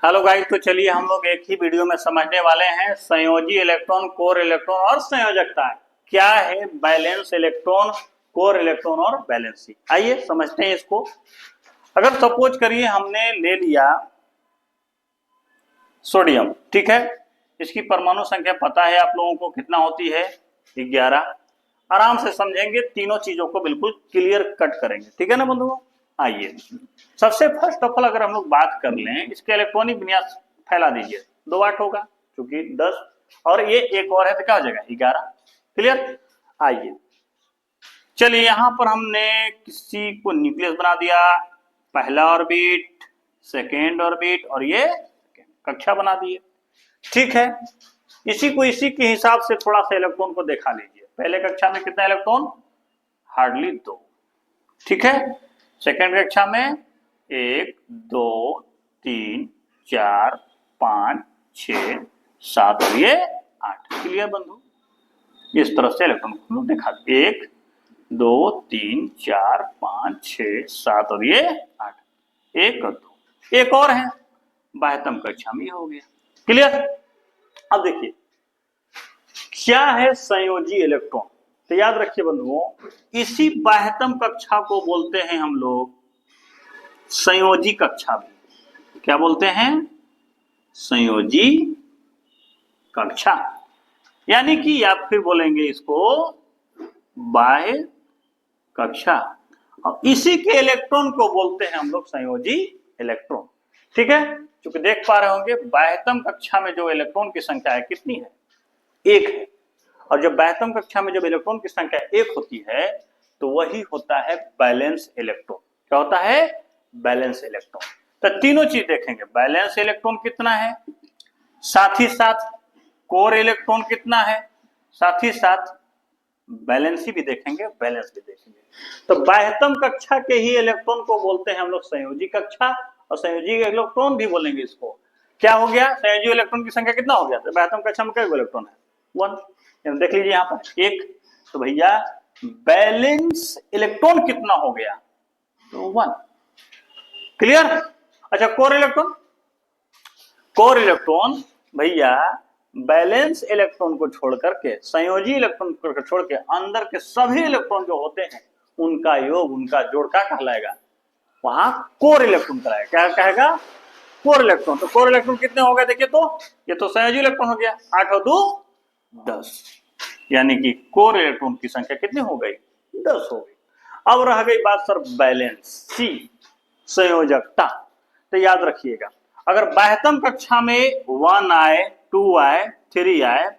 Hello guys, तो चलिए हम लोग एक ही वीडियो में समझने वाले हैं संयोजी इलेक्ट्रॉन, कोर इलेक्ट्रॉन और संयोजकता। क्या है बैलेंस इलेक्ट्रॉन, कोर इलेक्ट्रॉन और बैलेंसी। आइए समझते हैं इसको। अगर सपोज करिए हमने ले लिया सोडियम, ठीक है। इसकी परमाणु संख्या पता है आप लोगों को कितना होती है, 11। आराम से समझेंगे, तीनों चीजों को बिल्कुल क्लियर कट करेंगे, ठीक है ना बंधुओं। आइए सबसे फर्स्ट ऑफ ऑल अगर हम लोग बात कर लें, इसके इलेक्ट्रॉनिक विन्यास फैला दीजिए। 2 8 होगा क्योंकि 10 और ये एक और है तो क्या हो जाएगा 11। क्लियर। आइए चलिए यहां पर हमने किसी को न्यूक्लियस बना दिया, पहला ऑर्बिट, सेकेंड ऑर्बिट और ये कक्षा बना दिए। ठीक है, इसी को इसी के हिसाब से थोड़ा सा इलेक्ट्रॉन को देखा लीजिए। पहले कक्षा में कितना इलेक्ट्रॉन, हार्डली 2। ठीक है, सेकेंड कक्षा में 1 2 3 4 5 6 7 और ये 8। क्लियर बंधु, इस तरह से इलेक्ट्रॉन को देखा, 1 2 3 4 5 6 7 और ये 8, 1 और 2। एक और है बाह्यतम कक्षा में, हो गया। क्लियर। अब देखिए क्या है संयोजी इलेक्ट्रॉन। तो याद रखिए बंधुओं, इसी बाह्यतम कक्षा को बोलते हैं हम लोग संयोजी कक्षा भी। क्या बोलते हैं, संयोजी कक्षा, यानी कि या फिर बोलेंगे इसको बाह्य कक्षा। और इसी के इलेक्ट्रॉन को बोलते हैं हम लोग संयोजी इलेक्ट्रॉन। ठीक है, क्योंकि देख पा रहे होंगे बाह्यतम कक्षा में जो इलेक्ट्रॉन की संख्या है कितनी है, 1 है। और जब बाह्यतम कक्षा में जब इलेक्ट्रॉन की संख्या 1 होती है तो वही होता है बैलेंस इलेक्ट्रॉन। क्या होता है, बैलेंस इलेक्ट्रॉन। तो तीनों चीज देखेंगे, बैलेंस इलेक्ट्रॉन कितना है, साथ ही साथ कोर इलेक्ट्रॉन कितना है, साथ ही साथ बैलेंसी भी देखेंगे, बैलेंस भी देखेंगे। तो बाह्यतम कक्षा के ही इलेक्ट्रॉन को बोलते हैं हम लोग संयोजी कक्षा, और संयोजी इलेक्ट्रॉन भी बोलेंगे इसको। क्या हो गया, संयोजी इलेक्ट्रॉन की संख्या कितना हो गया, तो बाह्यतम कक्षा में कितने इलेक्ट्रॉन है, 1। देख लीजिए यहाँ पर 1, तो भैया बैलेंस इलेक्ट्रॉन कितना हो गया, तो 1। क्लियर। अच्छा कोर इलेक्ट्रॉन, कोर इलेक्ट्रॉन भैया बैलेंस इलेक्ट्रॉन को छोड़ करके, संयोजी इलेक्ट्रॉन को छोड़ के अंदर के सभी इलेक्ट्रॉन जो होते हैं उनका योग, उनका जोड़ क्या कहलाएगा, वहां कोर इलेक्ट्रॉन कहलाएगा। क्या कहेगा, कोर इलेक्ट्रॉन। तो कोर इलेक्ट्रॉन कितने हो गए देखिए, तो ये तो संयोजी इलेक्ट्रॉन हो गया, 8 और 2 10, यानी कि कोर इलेक्ट्रॉन की संख्या कितनी हो गई, 10 हो गई। अब रह गई बात सर बैलेंसी, संयोजकता। तो याद रखिएगा, अगर बाह्यतम कक्षा में 1 आए, 2 आए, 3 आए,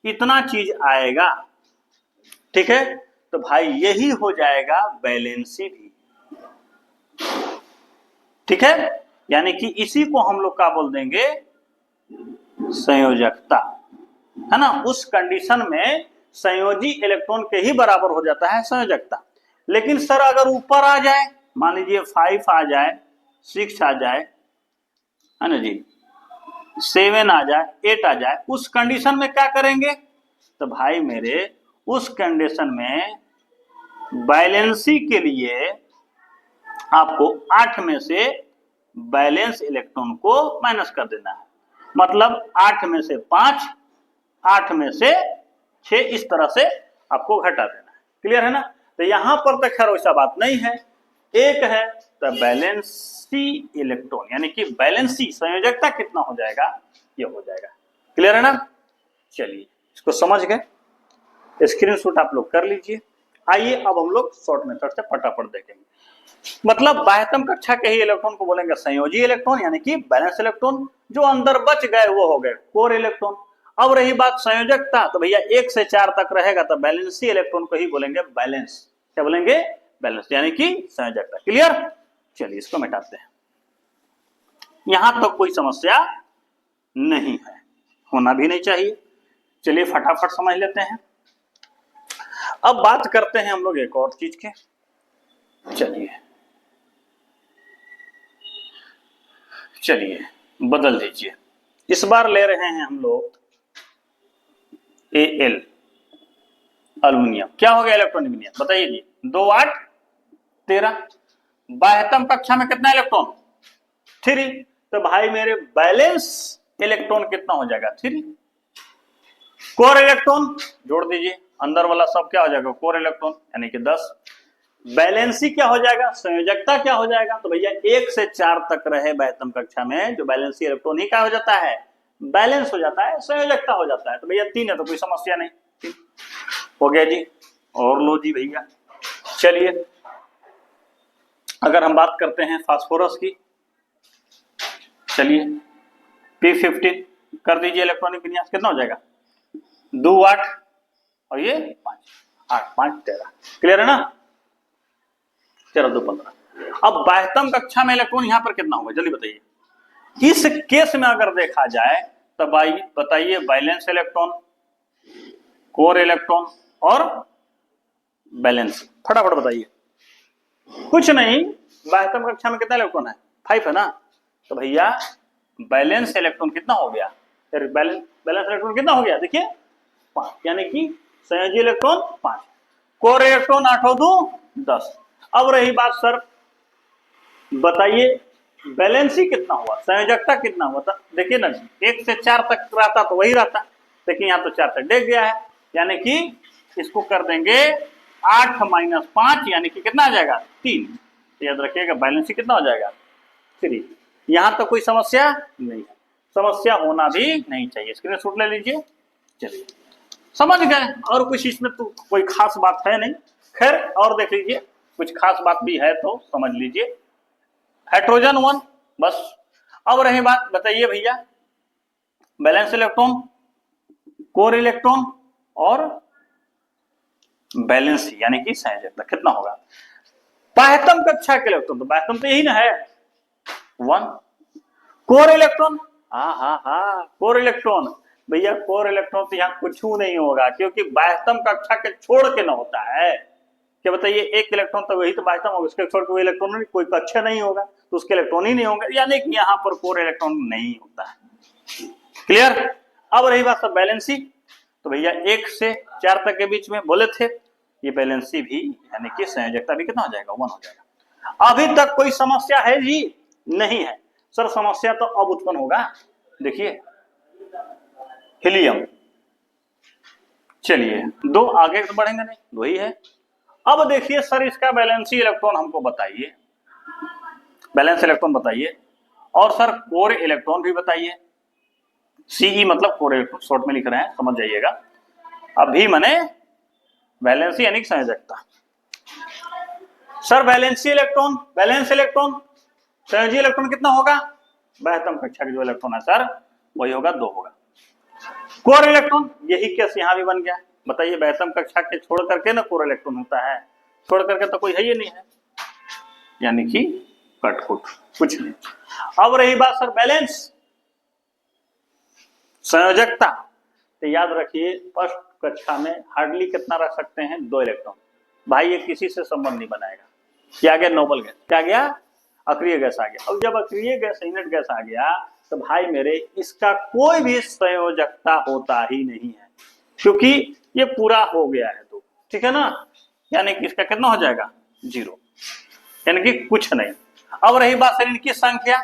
इतना चीज आएगा, ठीक है, तो भाई यही हो जाएगा बैलेंसी भी। ठीक है, यानी कि इसी को हम लोग क्या बोल देंगे, संयोजकता, है ना। उस कंडीशन में संयोजी इलेक्ट्रॉन के ही बराबर हो जाता है संयोजकता। लेकिन सर अगर ऊपर आ जाए, मान लीजिए 5 आ जाए, 6 आ जाए, है ना जी, 7 आ जाए, 8 आ जाए, उस कंडीशन में क्या करेंगे, तो भाई मेरे उस कंडीशन में बैलेंसी के लिए आपको 8 में से बैलेंस इलेक्ट्रॉन को माइनस कर देना है। मतलब 8 में से 5, 8 में से 6, इस तरह से आपको घटा देना है। क्लियर है ना। तो यहां पर तो खैर वैसा बात नहीं है, 1 है तो बैलेंसी इलेक्ट्रॉन, यानी कि बैलेंसी संयोजकता कितना हो जाएगा, ये हो जाएगा। क्लियर है ना। चलिए इसको समझ गए, स्क्रीनशॉट आप लोग कर लीजिए। आइए अब हम लोग शॉर्ट मेथड से फटाफट देखेंगे। मतलब बाह्यतम कक्षा के ही इलेक्ट्रॉन को बोलेंगे संयोजी इलेक्ट्रॉन, यानी कि बैलेंस इलेक्ट्रॉन। जो अंदर बच गए वो हो गए कोर इलेक्ट्रॉन। अब रही बात संयोजकता, तो भैया 1 से 4 तक रहेगा तो बैलेंसी इलेक्ट्रॉन को ही बोलेंगे बैलेंस। क्या बोलेंगे, बैलेंस, यानी कि संयोजकता। क्लियर। चलिए इसको मिटाते हैं, यहां तक कोई समस्या नहीं है, होना भी नहीं चाहिए। चलिए फटाफट समझ लेते हैं। अब बात करते हैं हम लोग एक और चीज के। चलिए बदल दीजिए, इस बार ले रहे हैं हम लोग Al, अल्युमिनियम। क्या हो गया इलेक्ट्रॉनिक विन्यास बताइए जी, 2 8 13। बाह्यतम कक्षा में कितना इलेक्ट्रॉन, 3। तो भाई मेरे बैलेंस इलेक्ट्रॉन कितना हो जाएगा 3। कोर इलेक्ट्रॉन जोड़ दीजिए, अंदर वाला सब क्या हो जाएगा कोर इलेक्ट्रॉन यानी कि 10। बैलेंसी क्या हो जाएगा, संयोजकता क्या हो जाएगा, तो भैया 1 से 4 तक रहे बाह्यतम कक्षा में जो बैलेंसी इलेक्ट्रॉन ही क्या हो जाता है, बैलेंस हो जाता है, संयोजकता हो जाता है। तो भैया 3 है तो कोई समस्या नहीं, हो गया जी। और लो जी भैया, चलिए अगर हम बात करते हैं फास्फोरस की, चलिए P15 कर दीजिए इलेक्ट्रॉनिक विन्यास, कितना हो जाएगा 2 8 और ये 5 8 5 13, क्लियर है ना, 13 2 15। अब बाह्यतम कक्षा में इलेक्ट्रॉन यहां पर कितना होगा जल्दी बताइए। इस केस में अगर देखा जाए तो भाई बताइए बैलेंस इलेक्ट्रॉन, कोर इलेक्ट्रॉन और बैलेंस, फटाफट बताइए। कुछ नहीं, बाह्यतम कक्षा में कितना इलेक्ट्रॉन है 5 है ना, तो भैया बैलेंस इलेक्ट्रॉन कितना हो गया, फिर बैलेंस इलेक्ट्रॉन कितना हो गया देखिए 5, यानी कि संयोजी इलेक्ट्रॉन 5, कोर इलेक्ट्रॉन 8 2 10। अब रही बात सर बताइए बैलेंसी कितना हुआ, संयोजकता कितना हुआ था, देखिए ना 1 से 4 तक रहता तो वही रहता, लेकिन यहाँ तो 4 तक डेग गया है, यानी कि इसको कर देंगे 8 - 5 यानी कि कितना आ जाएगा 3। याद रखिएगा बैलेंसी कितना हो जाएगा 3। यहां तो कोई समस्या नहीं है, समस्या होना भी नहीं चाहिए, स्क्रीनशॉट ले लीजिए। चलिए समझ गए, और कुछ इसमें तो कोई खास बात है नहीं, खैर और देख लीजिए कुछ खास बात भी है तो समझ लीजिए। हाइड्रोजन 1 बस। अब रही बात बताइए भैया बैलेंस इलेक्ट्रॉन, कोर इलेक्ट्रॉन और बैलेंस यानी कि संयोजकता कितना होगा। बाह्यतम कक्षा के इलेक्ट्रॉन, तो बाह्यतम तो यही ना है 1। कोर इलेक्ट्रॉन, हाँ कोर इलेक्ट्रॉन, भैया कोर इलेक्ट्रॉन तो यहाँ कुछ नहीं होगा क्योंकि बाह्यतम कक्षा के छोड़ के ना होता है। क्या बताइए एक इलेक्ट्रॉन तो वही तो बाह्यतम होगा, उसके छोड़ के वो इलेक्ट्रॉन नहीं, कोई कक्षा नहीं होगा तो उसके इलेक्ट्रॉन ही नहीं होंगे, यानी कि यहाँ पर कोर इलेक्ट्रॉन नहीं होता है, क्लियर। अब रही बात सब बैलेंसी, तो भैया 1 से 4 तक के बीच में बोले थे, ये बैलेंसी भी यानी कि संयोजकता भी कितना हो जाएगा 1 हो जाएगा। अभी तक कोई समस्या है जी नहीं है सर, समस्या तो अब उत्पन्न होगा। देखिए हीलियम, चलिए 2 आगे तो बढ़ेंगे नहीं, 2 ही है। अब देखिए सर इसका बैलेंसी इलेक्ट्रॉन हमको बताइए, बैलेंस इलेक्ट्रॉन बताइए, और सर कोर इलेक्ट्रॉन भी बताइए। सीई मतलब कोर इलेक्ट्रॉन शॉर्ट में लिख रहे हैं, समझ जाइएगा। अभी मने बैलेंसी यानी संयोजकता। Sir valency electron, valence electron, संयोजी इलेक्ट्रॉन कितना होगा, बाह्यतम कक्षा के जो इलेक्ट्रॉन है सर वही होगा 2 होगा। कोर इलेक्ट्रॉन, यही केस यहां भी बन गया, बताइए बाह्यतम कक्षा के छोड़ करके ना कोर इलेक्ट्रॉन होता है, छोड़ करके तो कोई है ही नहीं है, यानी कि कटकुट कुछ नहीं। अब रही बात सर बैलेंस संयोजकता, तो याद रखिए फर्स्ट कक्षा में हार्डली कितना रख सकते हैं 2 इलेक्ट्रॉन, भाई ये किसी से संबंध नहीं बनाएगा। क्या गया नोबल गैस, क्या गया अक्रिय गैस आ गया। अब जब अक्रिय गैस इनर्ट गैस आ गया तो भाई मेरे इसका कोई भी संयोजकता होता ही नहीं है क्योंकि ये पूरा हो गया है, तो ठीक है ना, यानी कि इसका कितना हो जाएगा 0, यानी कि कुछ नहीं। अब रही बात सर इनकी संख्या,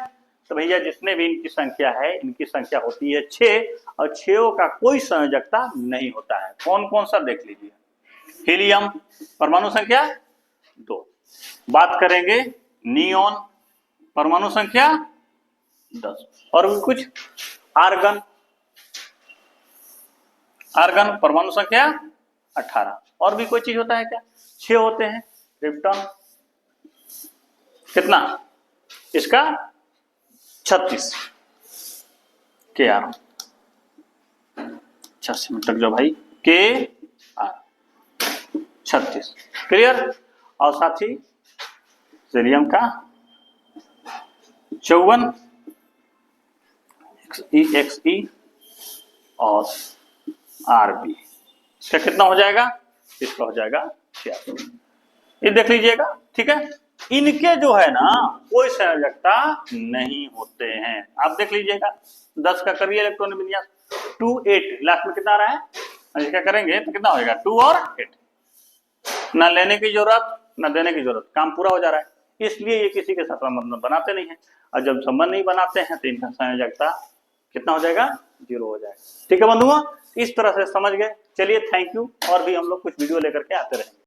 तो भैया जितने भी इनकी संख्या है, इनकी संख्या होती है 6 और 6 का कोई संयोजकता नहीं होता है। कौन कौन सा देख लीजिए, हीलियम परमाणु संख्या 2, बात करेंगे नियोन परमाणु संख्या 10, और भी कुछ आर्गन, आर्गन परमाणु संख्या 18, और भी कोई चीज होता है क्या, 6 होते हैं। क्रिप्टॉन कितना, इसका 36 के आर 86 मिनट तक जो भाई के आर 36, क्लियर। और साथ ही सीरियम का 54 XE और RB, इसका कितना हो जाएगा, इसका हो जाएगा 86, ये देख लीजिएगा, ठीक है। इनके जो है ना कोई संयोजकता नहीं होते हैं, आप देख लीजिएगा 10 का करिए इलेक्ट्रॉन विन्यास 2 8, लास्ट में कितना आ रहा है, इसका करेंगे तो कितना हो जाएगा 2 और 8, ना लेने की जरूरत ना देने की जरूरत, काम पूरा हो जा रहा है। इसलिए ये किसी के साथ संबंध बनाते नहीं है, और जब संबंध नहीं बनाते हैं तो इनका संयोजकता कितना हो जाएगा, 0 हो जाएगा। ठीक है बंधुओं, इस तरह से समझ गए। चलिए थैंक यू, और भी हम लोग कुछ वीडियो लेकर के आते रहेंगे।